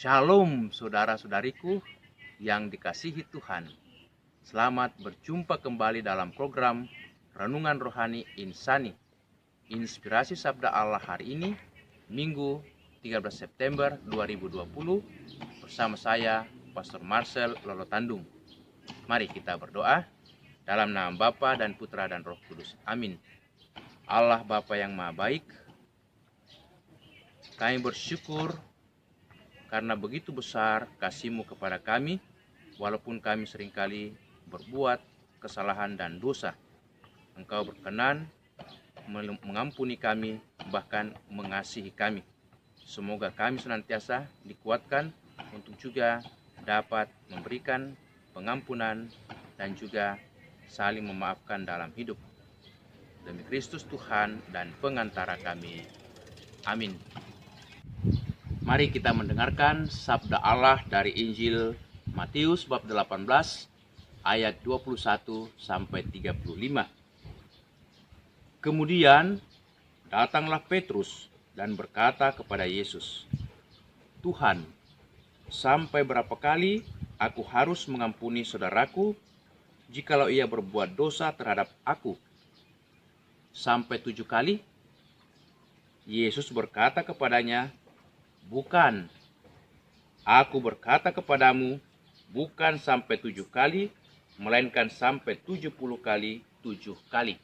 Shalom saudara-saudariku yang dikasihi Tuhan. Selamat berjumpa kembali dalam program Renungan Rohani Insani. Inspirasi Sabda Allah hari ini, Minggu 13 September 2020, bersama saya, Pastor Marcel Lolotandung. Mari kita berdoa dalam nama Bapa dan Putra dan Roh Kudus. Amin. Allah Bapa yang Maha Baik, kami bersyukur karena begitu besar kasih-Mu kepada kami, walaupun kami seringkali berbuat kesalahan dan dosa. Engkau berkenan mengampuni kami, bahkan mengasihi kami. Semoga kami senantiasa dikuatkan untuk juga dapat memberikan pengampunan dan juga saling memaafkan dalam hidup. Demi Kristus Tuhan dan pengantara kami. Amin. Mari kita mendengarkan sabda Allah dari Injil Matius bab 18 ayat 21 sampai 35. Kemudian datanglah Petrus dan berkata kepada Yesus, "Tuhan, sampai berapa kali aku harus mengampuni saudaraku jikalau ia berbuat dosa terhadap aku? Sampai 7 kali?" Yesus berkata kepadanya, "Bukan, aku berkata kepadamu, bukan sampai 7 kali, melainkan sampai 70 kali 7 kali.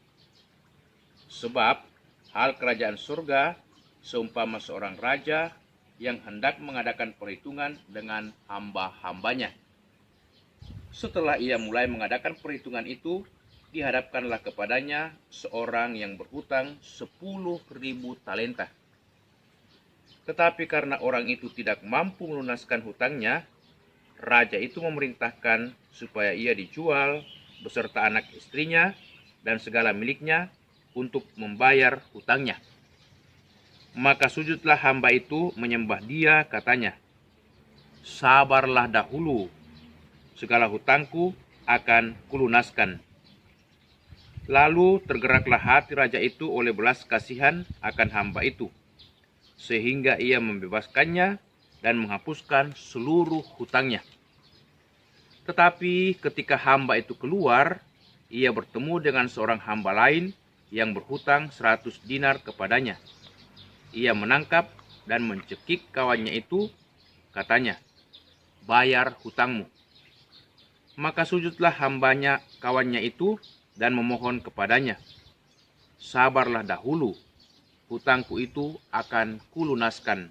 Sebab hal kerajaan surga seumpama seorang raja yang hendak mengadakan perhitungan dengan hamba-hambanya. Setelah ia mulai mengadakan perhitungan itu, dihadapkanlah kepadanya seorang yang berhutang 10.000 talenta. Tetapi karena orang itu tidak mampu melunaskan hutangnya, raja itu memerintahkan supaya ia dijual beserta anak istrinya dan segala miliknya untuk membayar hutangnya. Maka sujudlah hamba itu menyembah dia, katanya, 'Sabarlah dahulu, segala hutangku akan kulunaskan.' Lalu tergeraklah hati raja itu oleh belas kasihan akan hamba itu, sehingga ia membebaskannya dan menghapuskan seluruh hutangnya. Tetapi ketika hamba itu keluar, ia bertemu dengan seorang hamba lain yang berhutang 100 dinar kepadanya. Ia menangkap dan mencekik kawannya itu, katanya, 'Bayar hutangmu.' Maka sujudlah hambanya kawannya itu dan memohon kepadanya, 'Sabarlah dahulu, hutangku itu akan kulunaskan.'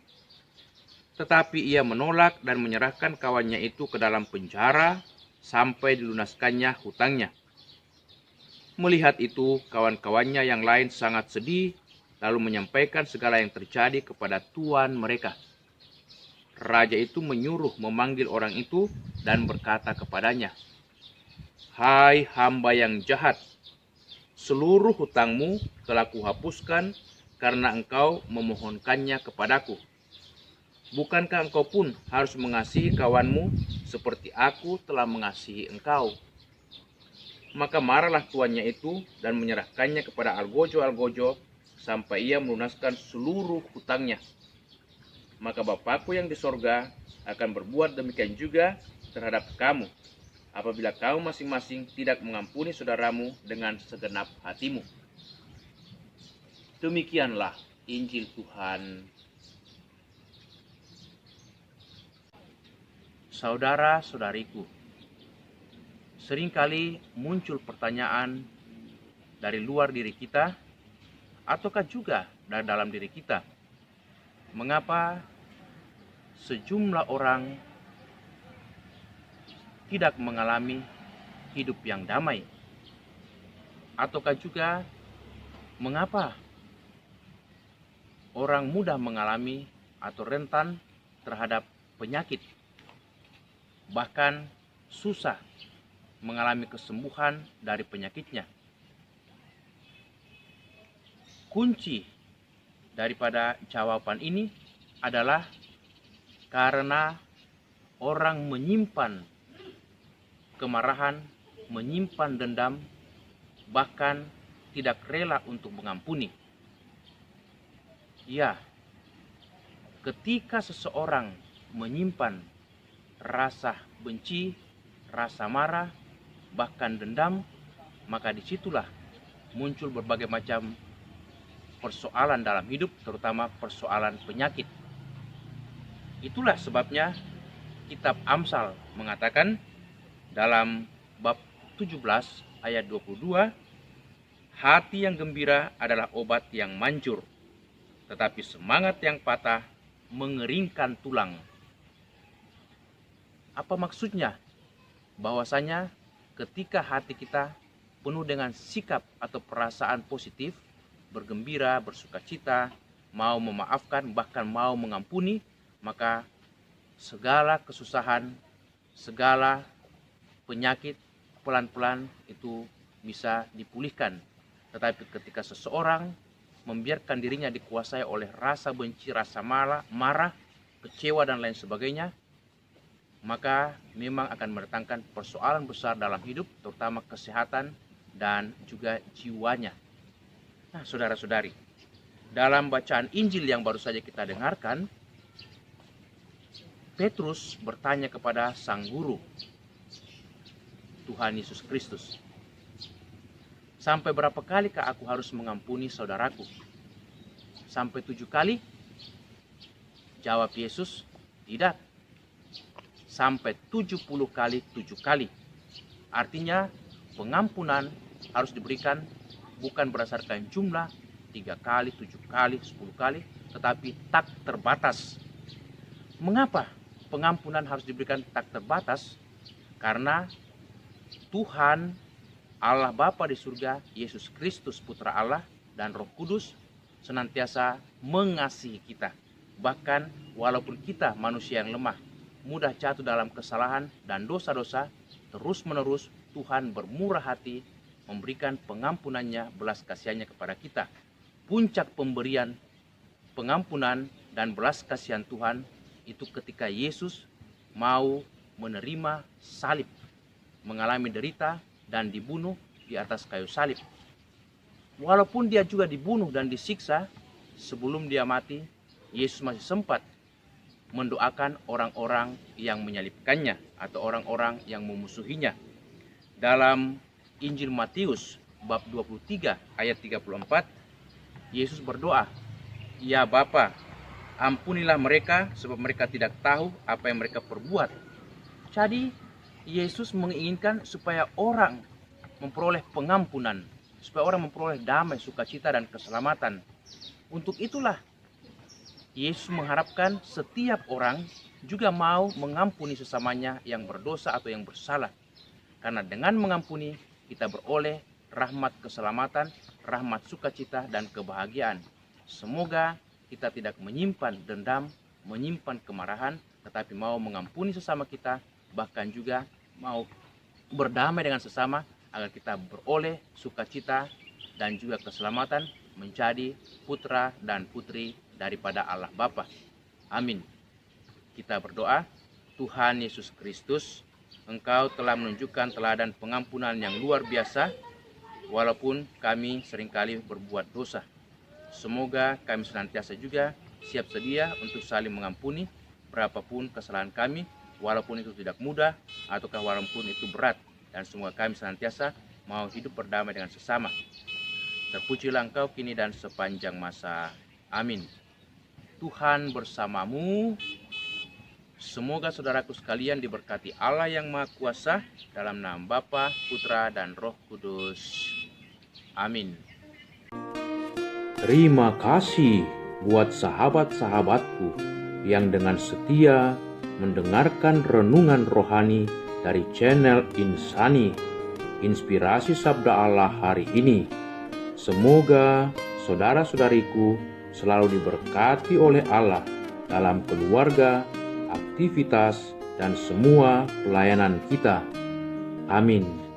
Tetapi ia menolak dan menyerahkan kawannya itu ke dalam penjara sampai dilunaskannya hutangnya. Melihat itu, kawan-kawannya yang lain sangat sedih, lalu menyampaikan segala yang terjadi kepada tuan mereka. Raja itu menyuruh memanggil orang itu dan berkata kepadanya, 'Hai hamba yang jahat, seluruh hutangmu telah kuhapuskan karena engkau memohonkannya kepadaku. Bukankah engkau pun harus mengasihi kawanmu seperti aku telah mengasihi engkau?' Maka marahlah tuannya itu dan menyerahkannya kepada algojo-algojo sampai ia melunaskan seluruh hutangnya. Maka Bapakku yang di sorga akan berbuat demikian juga terhadap kamu, apabila kamu masing-masing tidak mengampuni saudaramu dengan segenap hatimu." Demikianlah Injil Tuhan. Saudara-saudariku, seringkali muncul pertanyaan dari luar diri kita, ataukah juga dari dalam diri kita. Mengapa sejumlah orang tidak mengalami hidup yang damai? Ataukah juga mengapa orang mudah mengalami atau rentan terhadap penyakit, bahkan susah mengalami kesembuhan dari penyakitnya? Kunci daripada jawaban ini adalah karena orang menyimpan kemarahan, menyimpan dendam, bahkan tidak rela untuk mengampuni. Ya, ketika seseorang menyimpan rasa benci, rasa marah, bahkan dendam, maka disitulah muncul berbagai macam persoalan dalam hidup, terutama persoalan penyakit. Itulah sebabnya kitab Amsal mengatakan dalam bab 17 ayat 22, hati yang gembira adalah obat yang manjur, tetapi semangat yang patah mengeringkan tulang. Apa maksudnya? Bahwasanya ketika hati kita penuh dengan sikap atau perasaan positif, bergembira, bersukacita, mau memaafkan, bahkan mau mengampuni, maka segala kesusahan, segala penyakit pelan-pelan itu bisa dipulihkan. Tetapi ketika seseorang membiarkan dirinya dikuasai oleh rasa benci, rasa marah, kecewa, dan lain sebagainya, maka memang akan mendatangkan persoalan besar dalam hidup, terutama kesehatan dan juga jiwanya. Nah, saudara-saudari, dalam bacaan Injil yang baru saja kita dengarkan, Petrus bertanya kepada sang guru, Tuhan Yesus Kristus, sampai berapa kalikah aku harus mengampuni saudaraku? Sampai 7 kali? Jawab Yesus, tidak. Sampai 70 kali 7 kali. Artinya pengampunan harus diberikan bukan berdasarkan jumlah 3 kali, 7 kali, 10 kali, tetapi tak terbatas. Mengapa pengampunan harus diberikan tak terbatas? Karena Tuhan Allah Bapa di surga, Yesus Kristus Putra Allah, dan Roh Kudus senantiasa mengasihi kita. Bahkan walaupun kita manusia yang lemah, mudah jatuh dalam kesalahan dan dosa-dosa, terus-menerus Tuhan bermurah hati memberikan pengampunannya, belas kasihannya kepada kita. Puncak pemberian pengampunan dan belas kasihan Tuhan itu ketika Yesus mau menerima salib, mengalami derita dan dibunuh di atas kayu salib. Walaupun dia juga dibunuh dan disiksa, sebelum dia mati, Yesus masih sempat mendoakan orang-orang yang menyalibkannya atau orang-orang yang memusuhinya. Dalam Injil Matius bab 23 ayat 34, Yesus berdoa, "Ya Bapa, ampunilah mereka sebab mereka tidak tahu apa yang mereka perbuat." Jadi Yesus menginginkan supaya orang memperoleh pengampunan, supaya orang memperoleh damai, sukacita, dan keselamatan. Untuk itulah Yesus mengharapkan setiap orang juga mau mengampuni sesamanya yang berdosa atau yang bersalah. Karena dengan mengampuni, kita beroleh rahmat keselamatan, rahmat sukacita, dan kebahagiaan. Semoga kita tidak menyimpan dendam, menyimpan kemarahan, tetapi mau mengampuni sesama kita, bahkan juga mau berdamai dengan sesama, agar kita beroleh sukacita dan juga keselamatan, menjadi putra dan putri daripada Allah Bapa. Amin. Kita berdoa, Tuhan Yesus Kristus, Engkau telah menunjukkan teladan pengampunan yang luar biasa, walaupun kami seringkali berbuat dosa. Semoga kami senantiasa juga siap sedia untuk saling mengampuni berapapun kesalahan kami, walaupun itu tidak mudah ataukah walaupun itu berat, dan semoga kami senantiasa mau hidup berdamai dengan sesama. Terpujilah Engkau kini dan sepanjang masa. Amin. Tuhan bersamamu. Semoga saudaraku sekalian diberkati Allah yang Maha Kuasa, dalam nama Bapa, Putra, dan Roh Kudus. Amin. Terima kasih buat sahabat-sahabatku yang dengan setia mendengarkan renungan rohani dari channel Insani, Inspirasi Sabda Allah hari ini. Semoga saudara-saudariku selalu diberkati oleh Allah dalam keluarga, aktivitas, dan semua pelayanan kita. Amin.